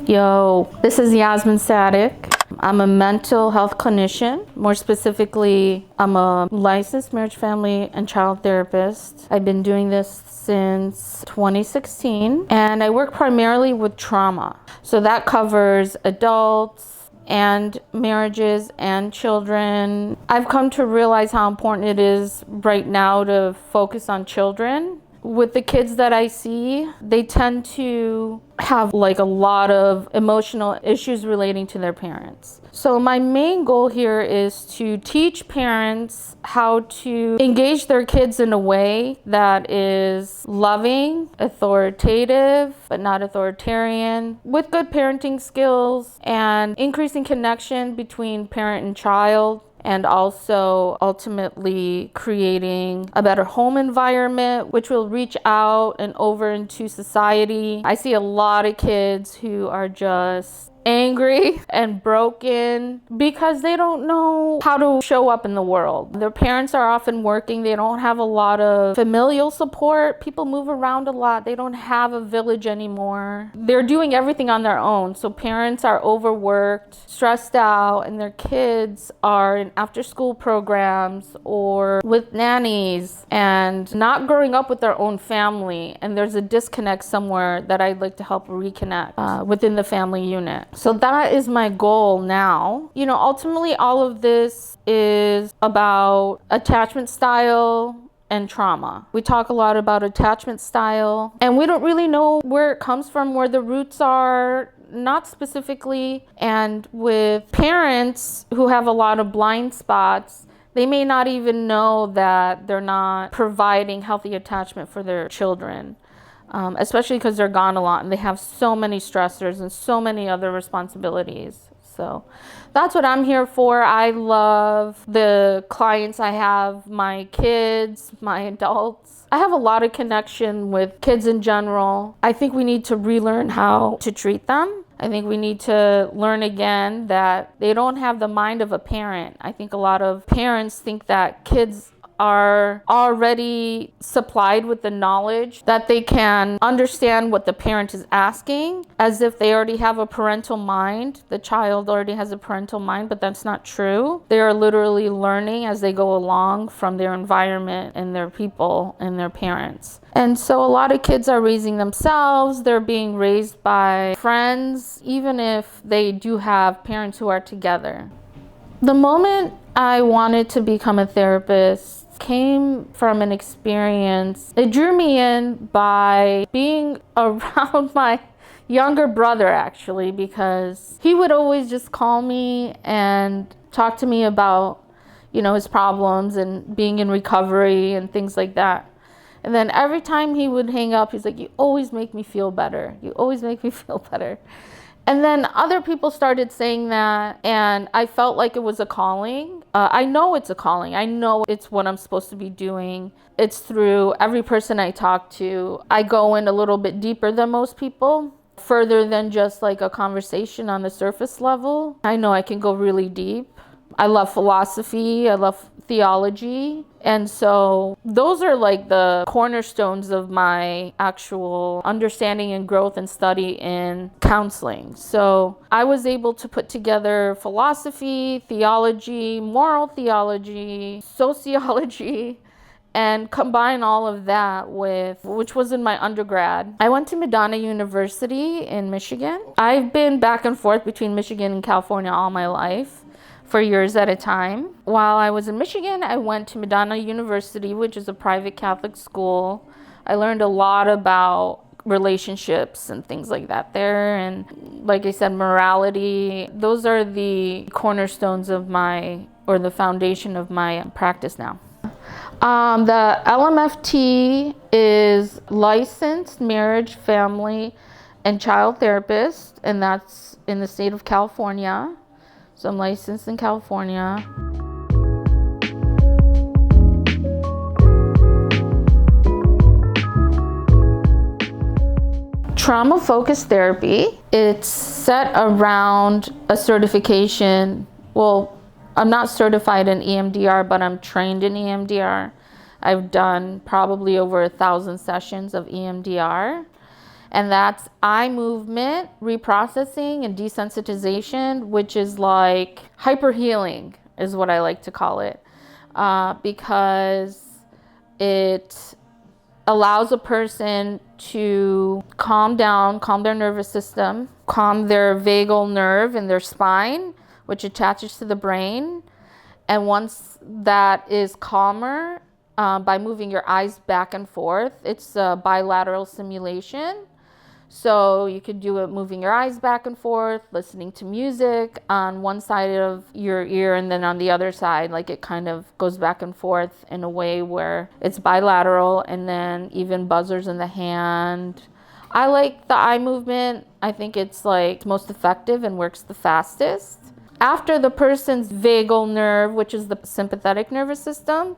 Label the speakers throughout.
Speaker 1: Yo, this is Yasmin I'm a mental health clinician. More specifically, I'm a licensed marriage, family, and child therapist. I've been doing this since 2016, and I work primarily with trauma. So that covers adults and marriages and children. I've come to realize how important it is right now to focus on children. With the kids that I see, they tend to have like a lot of emotional issues relating to their parents. So my main goal here is to teach parents how to engage their kids in a way that is loving, authoritative, but not authoritarian, with good parenting skills and increasing connection between parent and child, and also ultimately creating a better home environment, which will reach out and over into society. I see a lot of kids who are just angry and broken because they don't know how to show up in the world. Their parents are often working. They don't have a lot of familial support. People move around a lot. They don't have a village anymore. They're doing everything on their own. So parents are overworked, stressed out, and their kids are in after-school programs or with nannies and not growing up with their own family. And there's a disconnect somewhere that I'd like to help reconnect within the family unit. So that is my goal now. You know, ultimately all of this is about attachment style and trauma. We talk a lot about attachment style, and we don't really know where it comes from, where the roots are, not specifically. And with parents who have a lot of blind spots, they may not even know that they're not providing healthy attachment for their children. Especially because they're gone a lot and they have so many stressors and so many other responsibilities. So that's what I'm here for. I love the clients I have, my kids, my adults. I have a lot of connection with kids in general. I think we need to relearn how to treat them. I think we need to learn again that they don't have the mind of a parent. I think a lot of parents think that kids are already supplied with the knowledge that they can understand what the parent is asking, as if they already have a parental mind. The child already has a parental mind, but that's not true. They are literally learning as they go along from their environment and their people and their parents. And so a lot of kids are raising themselves. They're being raised by friends, even if they do have parents who are together. The moment I wanted to become a therapist came from an experience. It drew me in by being around my younger brother, actually, because he would always just call me and talk to me about, his problems and being in recovery and things like that. And then every time he would hang up, he's like, "You always make me feel better. You always make me feel better." And then other people started saying that, and I felt like it was a calling. I know it's a calling. I know it's what I'm supposed to be doing. It's through every person I talk to. I go in a little bit deeper than most people, further than just like a conversation on the surface level. I know I can go really deep. I love philosophy. I love theology. And so those are like the cornerstones of my actual understanding and growth and study in counseling. So I was able to put together philosophy, theology, moral theology, sociology, and combine all of that with, which was in my undergrad. I went to Medina University in Michigan. I've been back and forth between Michigan and California all my life, for years at a time. While I was in Michigan, I went to Medina University, which is a private Catholic school. I learned a lot about relationships and things like that there. And like I said, morality. Those are the cornerstones of the foundation of my practice now. The LMFT is licensed marriage, family, and child therapist, and that's in the state of California. So I'm licensed in California. Trauma-focused therapy, it's set around a certification. Well, I'm not certified in EMDR, but I'm trained in EMDR. I've done probably over 1,000 sessions of EMDR. And that's eye movement, reprocessing, and desensitization, which is like hyper healing, is what I like to call it, because it allows a person to calm down, calm their nervous system, calm their vagal nerve in their spine, which attaches to the brain. And once that is calmer, by moving your eyes back and forth, it's a bilateral simulation. So you could do it moving your eyes back and forth, listening to music on one side of your ear, and then on the other side, like it kind of goes back and forth in a way where it's bilateral, and then even buzzers in the hand. I like the eye movement. I think it's like most effective and works the fastest. After the person's vagal nerve, which is the sympathetic nervous system,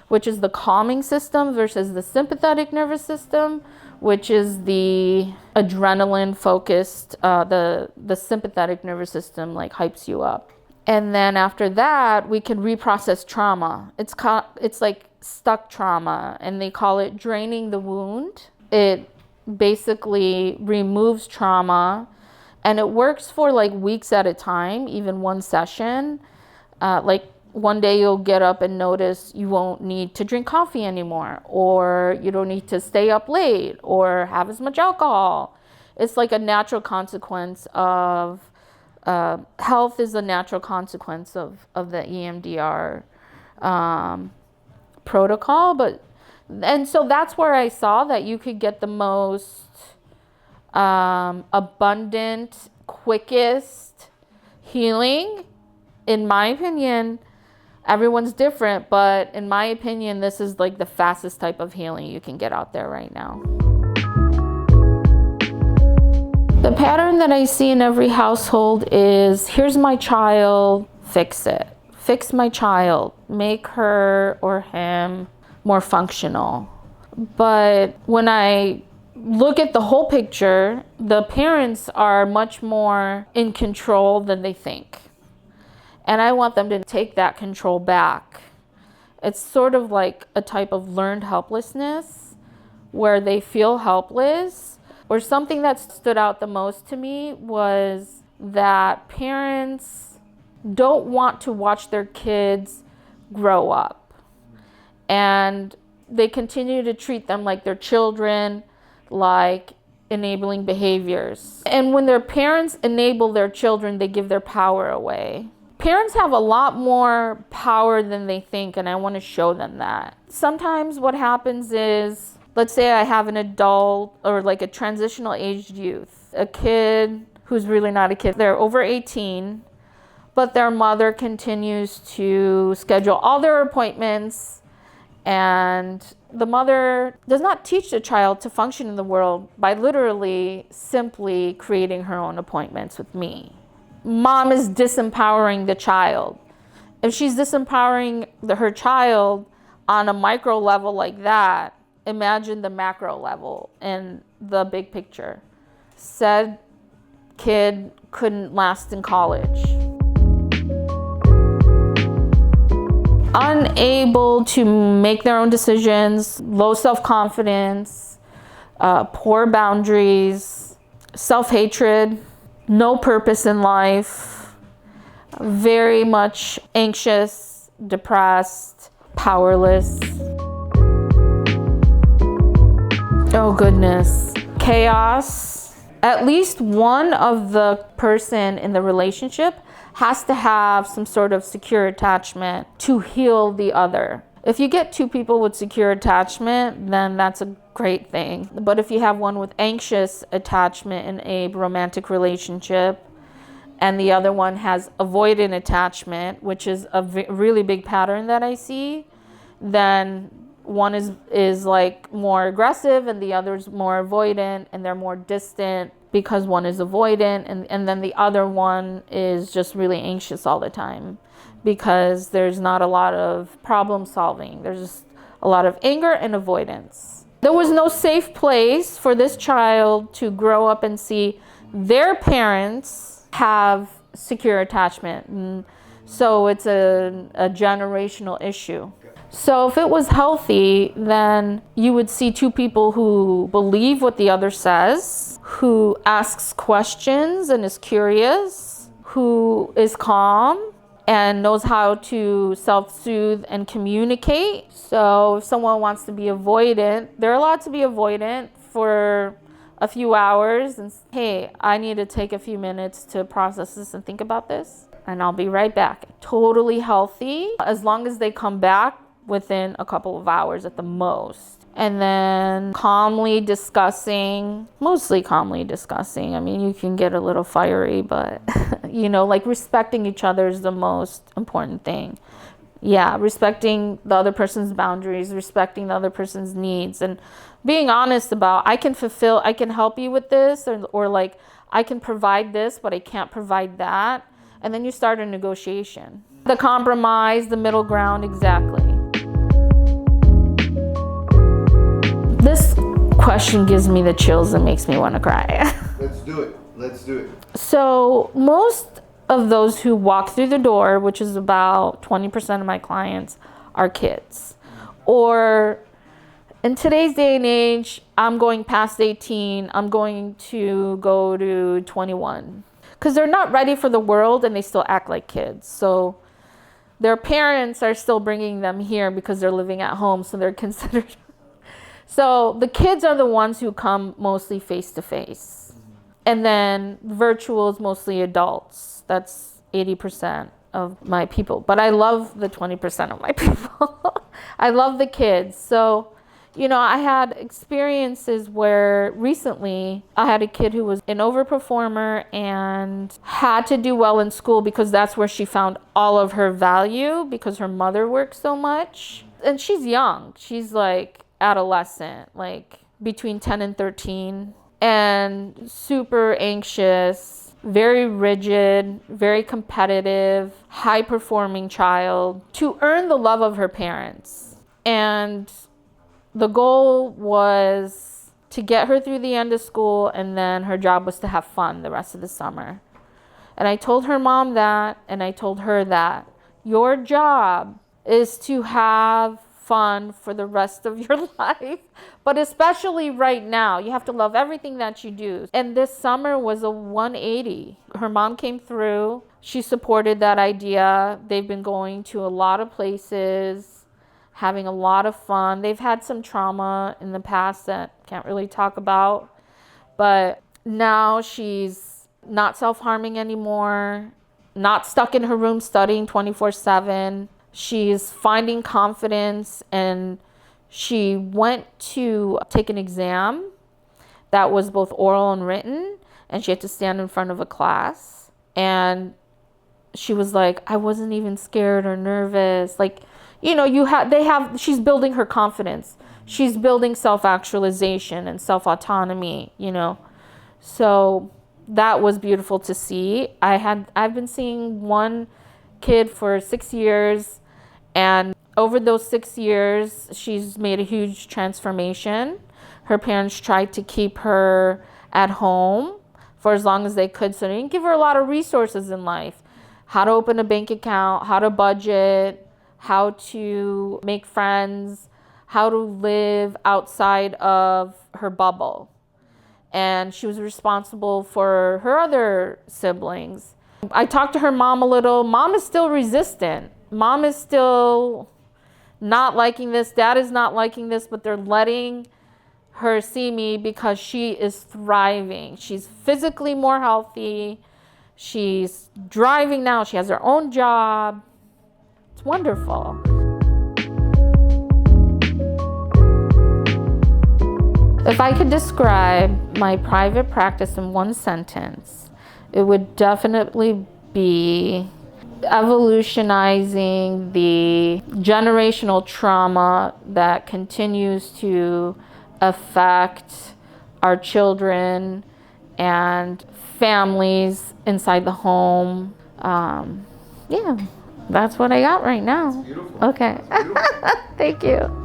Speaker 1: which is the calming system, versus the sympathetic nervous system, which is the adrenaline focused, the sympathetic nervous system like hypes you up. And then after that, we can reprocess trauma. It's like stuck trauma, and they call it draining the wound. It basically removes trauma, and it works for like weeks at a time, even one session. Like one day you'll get up and notice you won't need to drink coffee anymore, or you don't need to stay up late or have as much alcohol. It's like a natural consequence of health is a natural consequence of the EMDR protocol. And so that's where I saw that you could get the most abundant, quickest healing. In my opinion, everyone's different, but in my opinion, this is like the fastest type of healing you can get out there right now. The pattern that I see in every household is, here's my child, fix it. Fix my child, make her or him more functional. But when I look at the whole picture, the parents are much more in control than they think. And I want them to take that control back. It's sort of like a type of learned helplessness where they feel helpless. Or something that stood out the most to me was that parents don't want to watch their kids grow up. And they continue to treat them like their children, like enabling behaviors. And when their parents enable their children, they give their power away. Parents have a lot more power than they think, and I want to show them that. Sometimes what happens is, let's say I have an adult or like a transitional aged youth, a kid who's really not a kid. They're over 18, but their mother continues to schedule all their appointments, and the mother does not teach the child to function in the world by literally simply creating her own appointments with me. Mom is disempowering the child. If she's disempowering her child on a micro level like that, imagine the macro level and the big picture. Said kid couldn't last in college. Unable to make their own decisions, low self-confidence, poor boundaries, self-hatred, no purpose in life, very much anxious, depressed, powerless. Oh goodness. Chaos. At least one of the person in the relationship has to have some sort of secure attachment to heal the other. If you get two people with secure attachment, then that's a great thing. But if you have one with anxious attachment in a romantic relationship, and the other one has avoidant attachment, which is a really big pattern that I see, then one is like more aggressive and the other is more avoidant, and they're more distant because one is avoidant, and then the other one is just really anxious all the time because there's not a lot of problem solving. There's just a lot of anger and avoidance. There was no safe place for this child to grow up and see their parents have secure attachment. And so it's a generational issue. So if it was healthy, then you would see two people who believe what the other says, who asks questions and is curious, who is calm and knows how to self-soothe and communicate. So if someone wants to be avoidant, they're allowed to be avoidant for a few hours and hey, I need to take a few minutes to process this and think about this, and I'll be right back. Totally healthy, as long as they come back within a couple of hours at the most. And then calmly discussing, mostly calmly discussing. I mean, you can get a little fiery, but like respecting each other is the most important thing. Yeah, respecting the other person's boundaries, respecting the other person's needs, and being honest about, I can help you with this, or like, I can provide this, but I can't provide that. And then you start a negotiation. The compromise, the middle ground, exactly. This question gives me the chills and makes me want to cry.
Speaker 2: Let's do it.
Speaker 1: So most of those who walk through the door, which is about 20% of my clients, are kids. Or in today's day and age, I'm going past 18, I'm going to go to 21. Because they're not ready for the world and they still act like kids. So their parents are still bringing them here because they're living at home, so they're considered. So the kids are the ones who come mostly face to face. And then virtual is mostly adults. That's 80% of my people. But I love the 20% of my people. I love the kids. So, I had experiences where recently I had a kid who was an overperformer and had to do well in school because that's where she found all of her value because her mother worked so much. And she's young. She's like adolescent, like between 10 and 13, and super anxious, very rigid, very competitive, high performing child to earn the love of her parents. And the goal was to get her through the end of school, and then her job was to have fun the rest of the summer. And I told her mom that, and I told her that your job is to have fun for the rest of your life, but especially right now, you have to love everything that you do. And this summer was a 180. Her mom came through. She supported that idea. They've been going to a lot of places, having a lot of fun. They've had some trauma in the past that can't really talk about, but now she's not self-harming anymore, not stuck in her room studying 24/7. She's finding confidence, and she went to take an exam that was both oral and written, and she had to stand in front of a class. And she was like, I wasn't even scared or nervous. Like, she's building her confidence. She's building self-actualization and self-autonomy, So that was beautiful to see. I've been seeing one kid for 6 years, and over those 6 years, she's made a huge transformation. Her parents tried to keep her at home for as long as they could, so they didn't give her a lot of resources in life. How to open a bank account, how to budget, how to make friends, how to live outside of her bubble. And she was responsible for her other siblings. I talked to her mom a little. Mom is still resistant. Mom is still not liking this. Dad is not liking this, but they're letting her see me because she is thriving. She's physically more healthy. She's driving now. She has her own job. It's wonderful. If I could describe my private practice in one sentence, it would definitely be evolutionizing the generational trauma that continues to affect our children and families inside the home. Yeah, that's what I got right now.
Speaker 2: That's beautiful.
Speaker 1: Okay.
Speaker 2: That's beautiful.
Speaker 1: Thank you.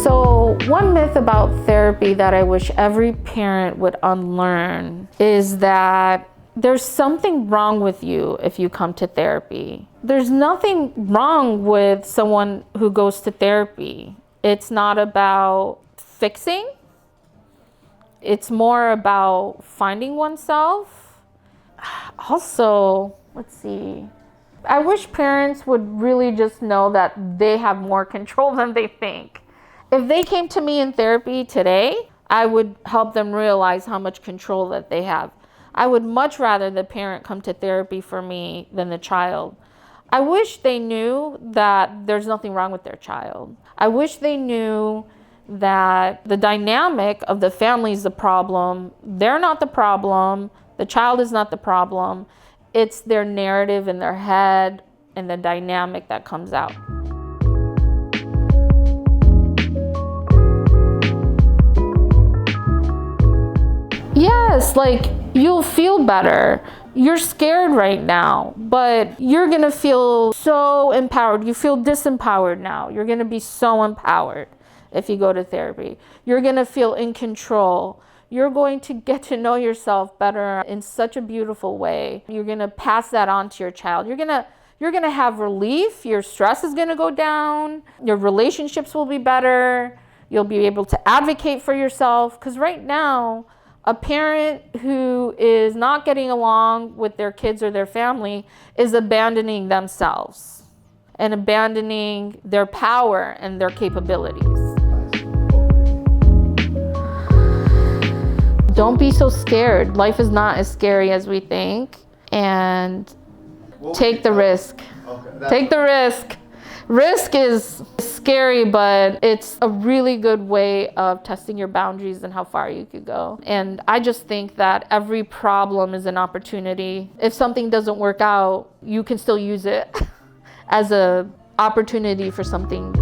Speaker 1: So one myth about therapy that I wish every parent would unlearn is that there's something wrong with you if you come to therapy. There's nothing wrong with someone who goes to therapy. It's not about fixing. It's more about finding oneself. Also, let's see. I wish parents would really just know that they have more control than they think. If they came to me in therapy today, I would help them realize how much control that they have. I would much rather the parent come to therapy for me than the child. I wish they knew that there's nothing wrong with their child. I wish they knew that the dynamic of the family is the problem. They're not the problem. The child is not the problem. It's their narrative in their head and the dynamic that comes out. Yes, like you'll feel better. You're scared right now, but you're gonna feel so empowered. You feel disempowered now. You're gonna be so empowered if you go to therapy. You're gonna feel in control. You're going to get to know yourself better in such a beautiful way. You're gonna pass that on to your child. You're gonna have relief. Your stress is gonna go down. Your relationships will be better. You'll be able to advocate for yourself. Because right now, a parent who is not getting along with their kids or their family is abandoning themselves and abandoning their power and their capabilities. Don't be so scared. Life is not as scary as we think. And take the risk.
Speaker 2: Okay,
Speaker 1: Take the risk. Risk is scary, but it's a really good way of testing your boundaries and how far you could go. And I just think that every problem is an opportunity. If something doesn't work out, you can still use it as an opportunity for something.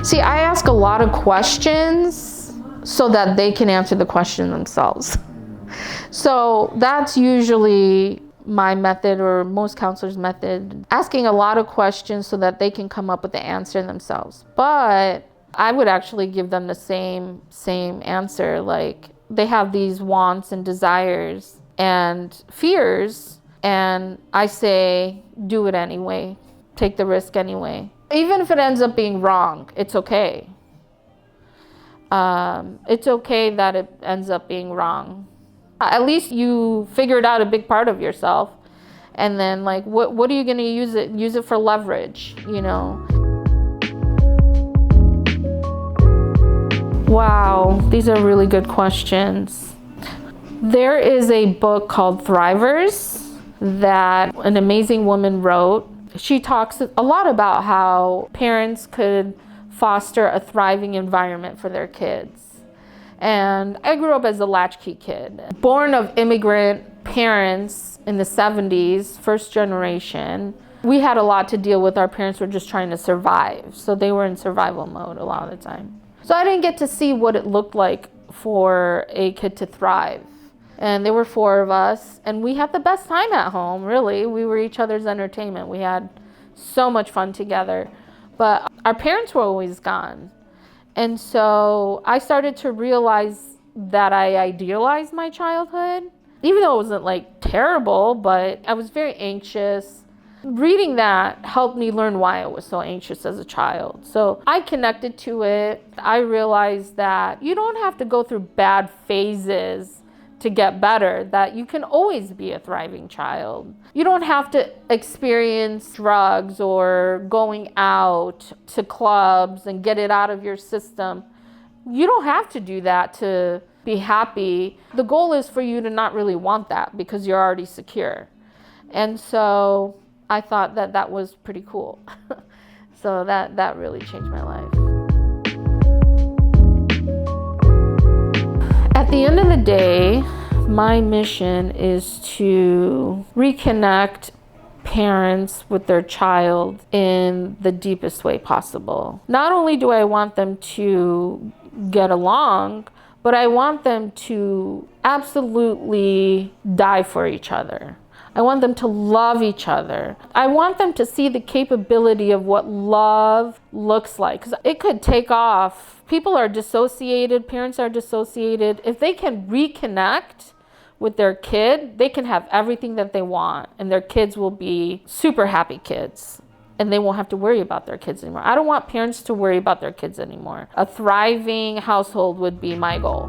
Speaker 1: See, I ask a lot of questions so that they can answer the question themselves. So that's usually my method, or most counselors' method, asking a lot of questions so that they can come up with the answer themselves. But I would actually give them the same answer. Like, they have these wants and desires and fears, and I say, do it anyway. Take the risk anyway. Even if it ends up being wrong, it's okay. It's okay that it ends up being wrong. At least you figured out a big part of yourself. And then, like, what are you going to use it? Use it for leverage, you know? Wow, these are really good questions. There is a book called Thrivers that an amazing woman wrote. She talks a lot about how parents could foster a thriving environment for their kids. And I grew up as a latchkey kid, born of immigrant parents in the 70s, first generation. We had a lot to deal with. Our parents were just trying to survive. So they were in survival mode a lot of the time. So I didn't get to see what it looked like for a kid to thrive. And there were 4 of us, and we had the best time at home, really. We were each other's entertainment. We had so much fun together. But our parents were always gone. And so I started to realize that I idealized my childhood, even though it wasn't like terrible, but I was very anxious. Reading that helped me learn why I was so anxious as a child. So I connected to it. I realized that you don't have to go through bad phases to get better, that you can always be a thriving child. You don't have to experience drugs or going out to clubs and get it out of your system. You don't have to do that to be happy. The goal is for you to not really want that because you're already secure. And so I thought that that was pretty cool. So that really changed my life. At the end of the day, my mission is to reconnect parents with their child in the deepest way possible. Not only do I want them to get along, but I want them to absolutely die for each other. I want them to love each other. I want them to see the capability of what love looks like. Because it could take off. People are dissociated, parents are dissociated. If they can reconnect with their kid, they can have everything that they want. And their kids will be super happy kids. And they won't have to worry about their kids anymore. I don't want parents to worry about their kids anymore. A thriving household would be my goal.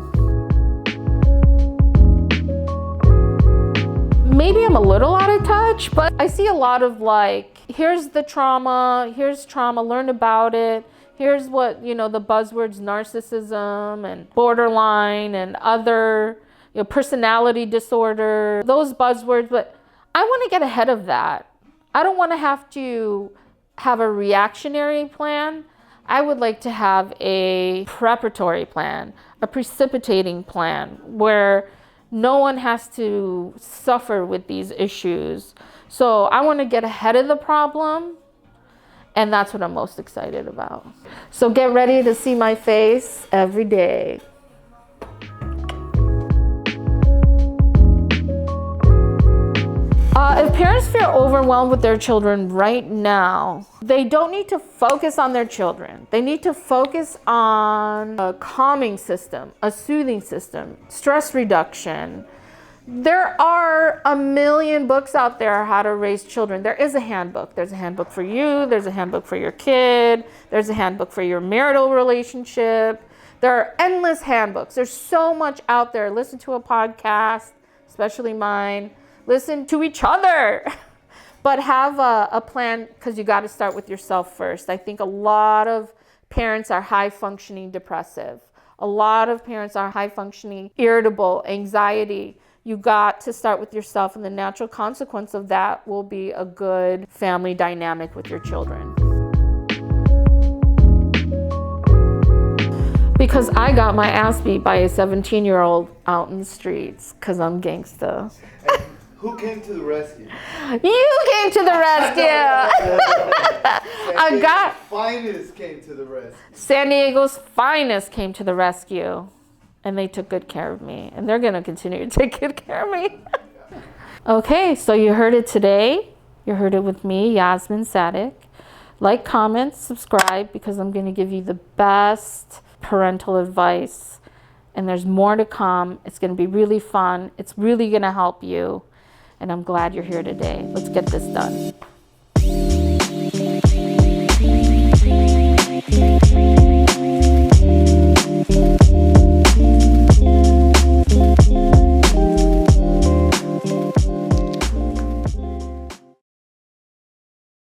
Speaker 1: Maybe I'm a little out of touch, but I see a lot of like, here's the trauma, learn about it. Here's what, the buzzwords narcissism and borderline and other, personality disorder, those buzzwords, but I want to get ahead of that. I don't want to have a reactionary plan. I would like to have a preparatory plan, a precipitating plan where no one has to suffer with these issues. So I want to get ahead of the problem, and that's what I'm most excited about. So get ready to see my face every day. If parents feel overwhelmed with their children right now, they don't need to focus on their children. They need to focus on a calming system, a soothing system, stress reduction. There are a million books out there how to raise children. There is a handbook. There's a handbook for you. There's a handbook for your kid. There's a handbook for your marital relationship. There are endless handbooks. There's so much out there. Listen to a podcast, especially mine. Listen to each other, but have a plan, because you got to start with yourself first. I think a lot of parents are high-functioning depressive. A lot of parents are high-functioning irritable, anxiety. You got to start with yourself, and the natural consequence of that will be a good family dynamic with your children. Because I got my ass beat by a 17-year-old out in the streets because I'm gangsta.
Speaker 2: Who came to the rescue?
Speaker 1: You came to the rescue.
Speaker 2: Finest came to the rescue.
Speaker 1: San Diego's finest came to the rescue, and they took good care of me, and they're going to continue to take good care of me. Okay, so you heard it today. You heard it with me, Yasmin Sadik. Like, comment, subscribe, because I'm going to give you the best parental advice, and there's more to come. It's going to be really fun. It's really going to help you. And I'm glad you're here today. Let's get this done.